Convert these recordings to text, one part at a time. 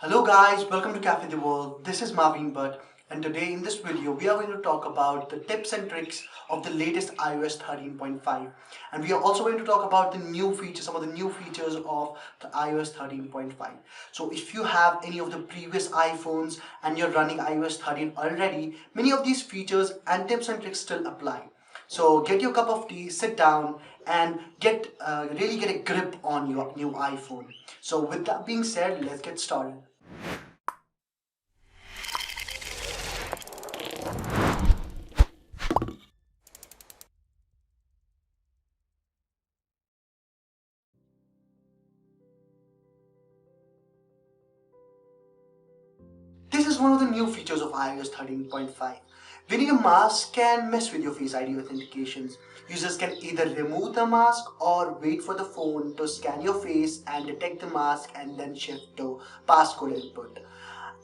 Hello guys, welcome to Cafe the World. This is Marvin Butt, and today in this video we are going to talk about the tips and tricks of the latest iOS 13.5, and we are also going to talk about the new features, some of the new features of the iOS 13.5. So if you have any of the previous iPhones and you're running iOS 13 already, many of these features and tips and tricks still apply. So get your cup of tea, sit down, and really get a grip on your new iPhone. So with that being said, let's get started. This is one of the new features of iOS 13.5. Wearing a mask can mess with your Face ID authentications. Users can either remove the mask or wait for the phone to scan your face and detect the mask and then shift to passcode input.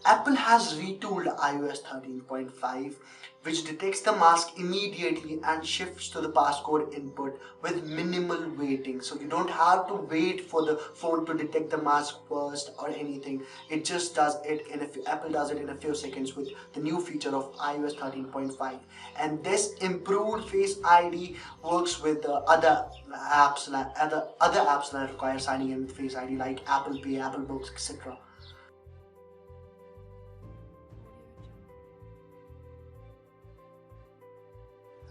Apple has retooled iOS 13.5, which detects the mask immediately and shifts to the passcode input with minimal waiting. So you don't have to wait for the phone to detect the mask first or anything. It just does it Apple does it in a few seconds with the new feature of iOS 13.5. And this improved Face ID works with other apps that require signing in with Face ID like Apple Pay, Apple Books, etc.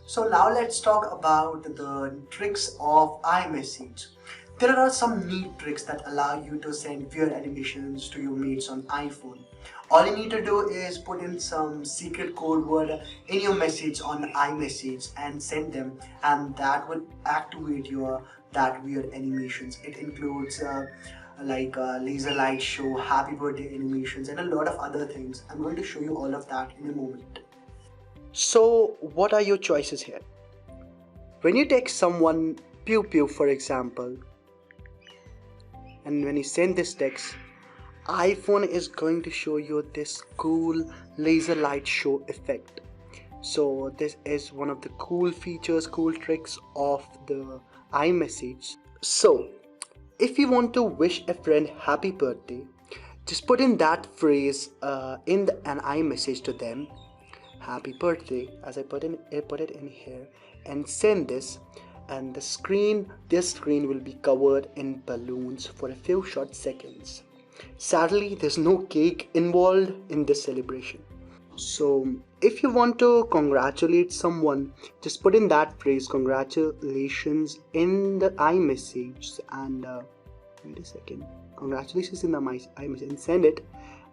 So now let's talk about the tricks of iMessage. There are some neat tricks that allow you to send weird animations to your mates on iPhone. All you need to do is put in some secret code word in your message on iMessage and send them, and that will activate your that weird animations. It includes laser light show, happy birthday animations, and a lot of other things. I'm going to show you all of that in a moment. So, what are your choices here? When you text someone pew pew, for example, and when you send this text, iPhone is going to show you this cool laser light show effect. So this is one of the cool features, cool tricks of the iMessage. So if you want to wish a friend happy birthday, just put in that phrase an iMessage to them, happy birthday, as I put it in here, and send this, and this screen will be covered in balloons for a few short seconds. Sadly, there's no cake involved in this celebration. So if you want to congratulate someone, just put in that phrase congratulations in the iMessage, and wait a second, congratulations in the iMessage, and send it,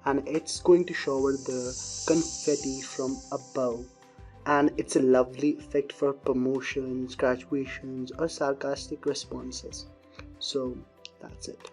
and it's going to shower the confetti from above, and it's a lovely effect for promotions, graduations, or sarcastic responses. So that's it.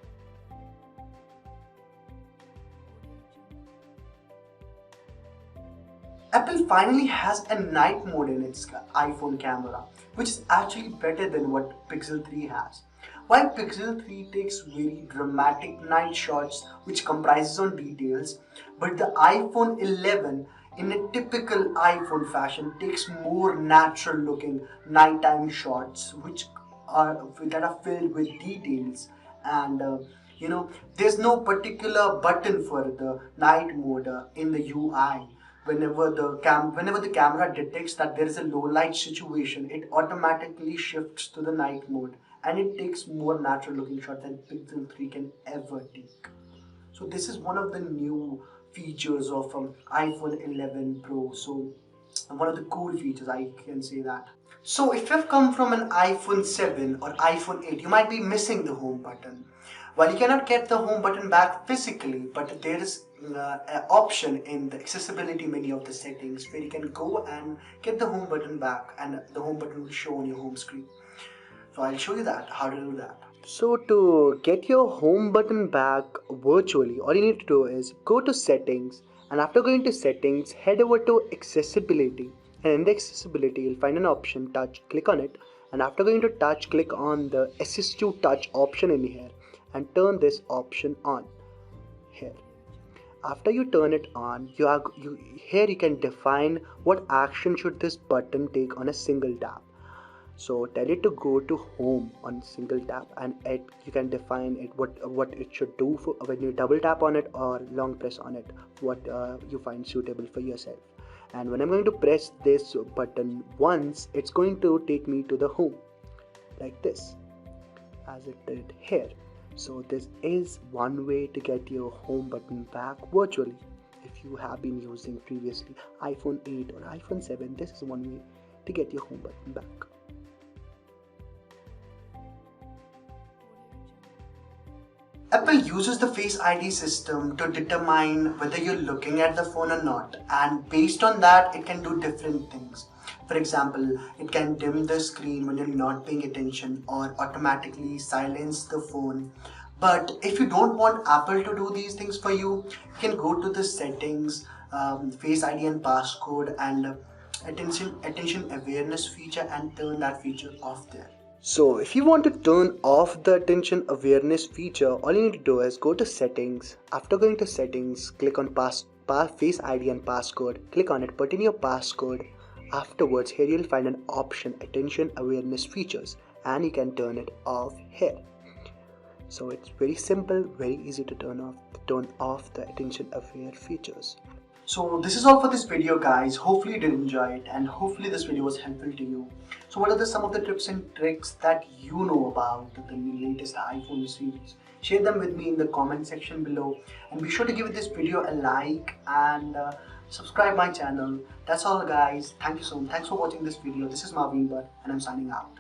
Apple finally has a night mode in its iPhone camera, which is actually better than what Pixel 3 has. While Pixel 3 takes very dramatic night shots which comprises on details, but the iPhone 11 in a typical iPhone fashion takes more natural looking nighttime shots that are filled with details, and there's no particular button for the night mode in the UI. Whenever the camera detects that there is a low light situation, it automatically shifts to the night mode, and it takes more natural looking shot than Pixel 3 can ever take. So this is one of the new features of iPhone 11 Pro. So one of the cool features, I can say that. So if you've come from an iPhone 7 or iPhone 8, you might be missing the home button. While you cannot get the home button back physically, but there is an option in the accessibility menu of the settings where you can go and get the home button back, and the home button will show on your home screen. So I'll show you that, how to do that. So to get your home button back virtually, all you need to do is go to settings, and after going to settings, head over to accessibility, and in the accessibility you'll find an option touch, click on it, and after going to touch, click on the assist to touch option in here and turn this option on here. After you turn it on, here you can define what action should this button take on a single tap. So tell it to go to home on single tap, and you can define it what it should do for when you double tap on it or long press on it, what you find suitable for yourself. And when I'm going to press this button once, it's going to take me to the home like this, as it did here. So this is one way to get your home button back virtually. If you have been using previously iPhone 8 or iPhone 7, this is one way to get your home button back. Apple uses the Face ID system to determine whether you're looking at the phone or not, and based on that, it can do different things. For example, it can dim the screen when you're not paying attention or automatically silence the phone. But if you don't want Apple to do these things for you, you can go to the settings, Face ID and passcode, and attention awareness feature and turn that feature off there. So if you want to turn off the attention awareness feature, all you need to do is go to settings. After going to settings, click on Face ID and passcode. Click on it, put in your passcode. Afterwards, here you'll find an option, attention awareness features, and you can turn it off here. So it's very simple, very easy to turn off the attention aware features. So this is all for this video, guys. Hopefully you did enjoy it, and hopefully this video was helpful to you. So what are some of the tips and tricks that you know about the latest iPhone series? Share them with me in the comment section below, and be sure to give this video a like and subscribe my channel. That's all, guys. Thanks for watching this video. This is Marvin Butt, and I'm signing out.